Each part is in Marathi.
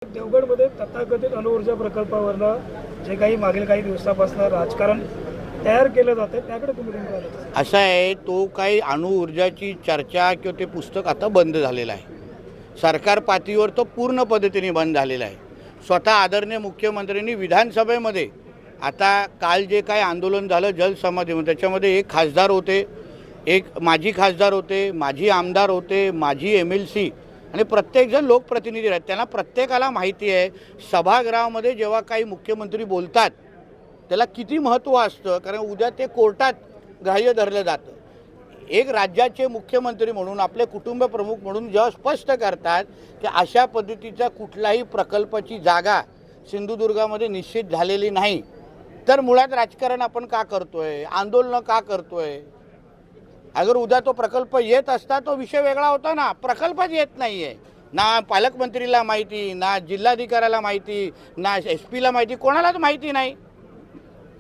देवगडमध्ये तथाकथित अणुऊर्जा प्रकल्पावरनं जे काही मागील काही दिवसापासून राजकारण तयार केलं जातं त्याकडे तुम्ही नेमकं आलात? असं आहे, तो काही अणुऊर्जाची चर्चा किंवा ते पुस्तक आता बंद झालेलं आहे. सरकार पातळीवर तो पूर्ण पद्धतीने बंद झालेला आहे. स्वतः आदरणीय मुख्यमंत्र्यांनी विधानसभेमध्ये आता काल जे काही आंदोलन झालं जलसमाधीमध्ये, त्याच्यामध्ये एक खासदार होते, एक माजी खासदार होते, माजी आमदार होते, माजी MLC आणि प्रत्येकजण लोकप्रतिनिधी आहेत. त्यांना प्रत्येकाला माहिती आहे सभागृहामध्ये जेव्हा काही मुख्यमंत्री बोलतात त्याला किती महत्त्व असतं, कारण उद्या ते कोर्टात ग्राह्य धरलं जातं. एक राज्याचे मुख्यमंत्री म्हणून, आपले कुटुंब प्रमुख म्हणून जेव्हा स्पष्ट करतात की अशा पद्धतीचा कुठलाही प्रकल्पाची जागा सिंधुदुर्गामध्ये निश्चित झालेली नाही, तर मुळात राजकारण आपण का करतोय, आंदोलनं का करतोय? अगर उद्या तो प्रकल्प येत असता तो विषय वेगळा होता ना. प्रकल्पच येत नाही आहे, ना पालकमंत्रीला माहिती, ना जिल्हाधिकाऱ्याला माहिती, ना SP ला माहिती, कोणालाच माहिती नाही.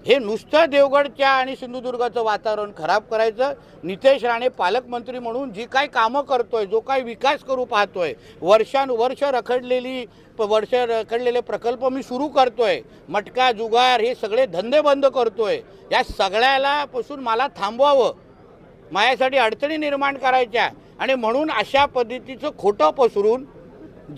हे नुसतं देवगडच्या आणि सिंधुदुर्गाचं वातावरण खराब करायचं. नितेश राणे पालकमंत्री म्हणून जी काही कामं करतोय, जो काही विकास करू पाहतोय, वर्षानुवर्ष रखडलेले प्रकल्प मी सुरू करतोय, मटका जुगार हे सगळे धंदे बंद करतोय, या सगळ्याला पासून मला थांबवावं, माझ्यासाठी अडचणी निर्माण करायच्या, आणि म्हणून अशा पद्धतीचं खोटं पसरून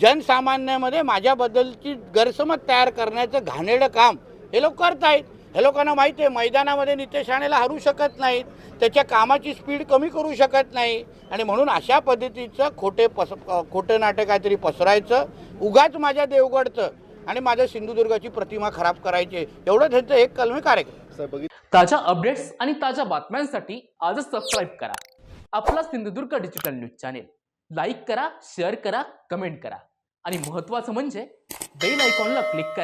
जनसामान्यामध्ये माझ्याबद्दलची गैरसमज तयार करण्याचं घाणेरडं काम हे लोक करतायत. हे लोकांना माहिती आहे मैदानामध्ये नितेश राणेला हरू शकत नाहीत, त्याच्या कामाची स्पीड कमी करू शकत नाही, आणि म्हणून अशा पद्धतीचं खोटं नाटक काहीतरी पसरायचं, उगाच माझ्या देवगडचं आणि माझ्या सिंधुदुर्गाची प्रतिमा खराब करायची, एवढं त्यांचं एक कलमी कार्यक्रम. ताज्या अपडेट्स आणि ताज्या बातम्यांसाठी आजच सबस्क्राईब करा आपला Sindhudurg digital news channel. Like करा, शेअर करा, कमेंट करा आणि महत्त्वाचं म्हणजे बेल आयकॉनला क्लिक करा.